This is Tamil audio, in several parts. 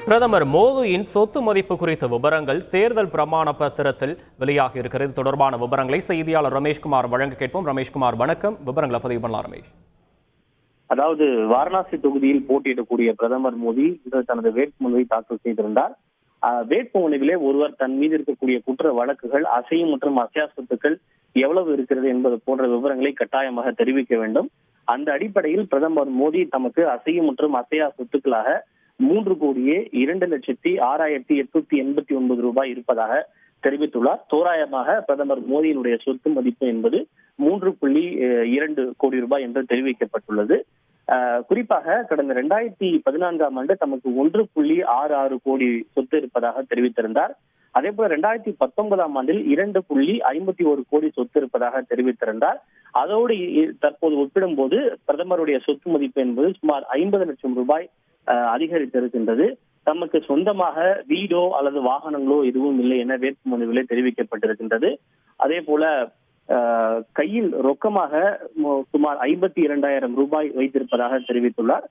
பிரதமர் மோடியின் சொத்து மதிப்பு குறித்த விவரங்கள் தேர்தல் பிரமாண பத்திரத்தில் வெளியாகி இருக்கிறது. தொடர்பான விவரங்களை செய்தியாளர் ரமேஷ்குமார் வழங்க கேட்போம். ரமேஷ்குமார் வணக்கம். விவரங்களை பதிவு பண்ணலாம் ரமேஷ். அதாவது வாரணாசி தொகுதியில் போட்டியிடக்கூடிய பிரதமர் மோடி இன்று தனது வேட்புமனுவை தாக்கல் செய்திருந்தார். வேட்புமனுவிலே ஒருவர் தன் மீது இருக்கக்கூடிய குற்ற வழக்குகள், அசையும் மற்றும் அசையா சொத்துக்கள் எவ்வளவு இருக்கிறது என்பது போன்ற விவரங்களை கட்டாயமாக தெரிவிக்க வேண்டும். அந்த அடிப்படையில் பிரதமர் மோடி தமக்கு அசையும் மற்றும் அசையா சொத்துக்களாக 3,02,06,889 ரூபாய் இருப்பதாக தெரிவித்துள்ளார். தோராயமாக பிரதமர் மோடியினுடைய சொத்து மதிப்பு என்பது 3.2 கோடி ரூபாய் என்று தெரிவிக்கப்பட்டுள்ளது. குறிப்பாக கடந்த 2014ஆம் ஆண்டு தமக்கு 1.66 கோடி சொத்து இருப்பதாக தெரிவித்திருந்தார். அதே போல 2019ஆம் ஆண்டில் 2.51 கோடி சொத்து இருப்பதாக தெரிவித்திருந்தார். அதோடு தற்போது ஒப்பிடும்போது பிரதமருடைய சொத்து மதிப்பு என்பது சுமார் 50 லட்சம் ரூபாய் அதிகரித்திருக்கின்றது. தமக்கு சொந்தமாக வீடோ அல்லது வாகனங்களோ எதுவும் இல்லை என வேட்புமனுவிலே தெரிவிக்கப்பட்டிருக்கின்றது. அதே போல கையில் ரொக்கமாக சுமார் 52,000 ரூபாய் வைத்திருப்பதாக தெரிவித்துள்ளார்.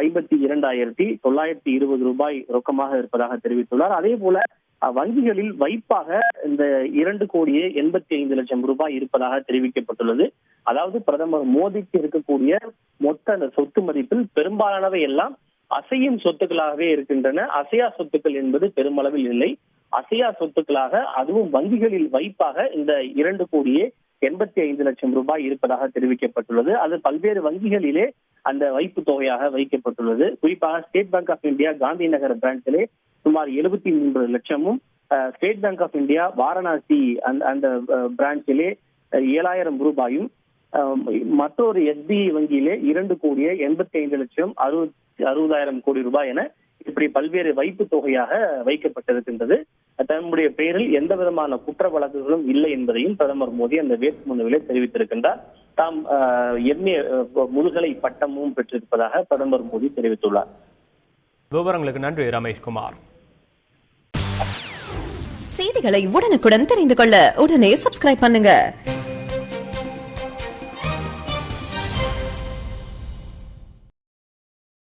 52,920 ரூபாய் ரொக்கமாக இருப்பதாக தெரிவித்துள்ளார். அதே போல வங்கிகளில் வைப்பாக இந்த 2,85,00,000 ரூபாய் இருப்பதாக தெரிவிக்கப்பட்டுள்ளது. அதாவது பிரதமர் மோடிக்கு இருக்கக்கூடிய மொத்த அந்த சொத்து மதிப்பில் பெரும்பாலானவை எல்லாம் அசையும் சொத்துக்களாகவே இருக்கின்றன. அசையா சொத்துக்கள் என்பது பெருமளவில் இல்லை. அசையா சொத்துக்களாக அதுவும் வங்கிகளில் வைப்பாக இந்த 2,85,00,000 ரூபாய் இருப்பதாக தெரிவிக்கப்பட்டுள்ளது. அது பல்வேறு வங்கிகளிலே அந்த வைப்பு தொகையாக வைக்கப்பட்டுள்ளது. குறிப்பாக State Bank of India Gandhi Nagar பிரான்ச்சிலே சுமார் 73 லட்சமும், State Bank of India Varanasi அந்த பிரான்ச்சிலே 7,000 ரூபாயும், மற்றொரு எஸ்பிஐ வங்கியிலே 2,85,60,000 கோடி ரூபாய் என இப்படி பல்வேறு வைப்பு தொகையாக வைக்கப்பட்டிருக்கின்றது. தன்னுடைய பெயரில் எந்த விதமான குற்ற வழக்குகளும் இல்லை என்பதையும் பிரதமர் மோடி அந்த வேட்புமனுவிலே தெரிவித்திருக்கின்றார். தாம் எம்ஏ முதுகலை பட்டமும் பெற்றிருப்பதாக பிரதமர் மோடி தெரிவித்துள்ளார். விவரங்களுக்கு நன்றி ரமேஷ்குமார். செய்திகளை உடனுக்குடன் தெரிந்து கொள்ள உடனே சப்ஸ்கிரைப் பண்ணுங்க.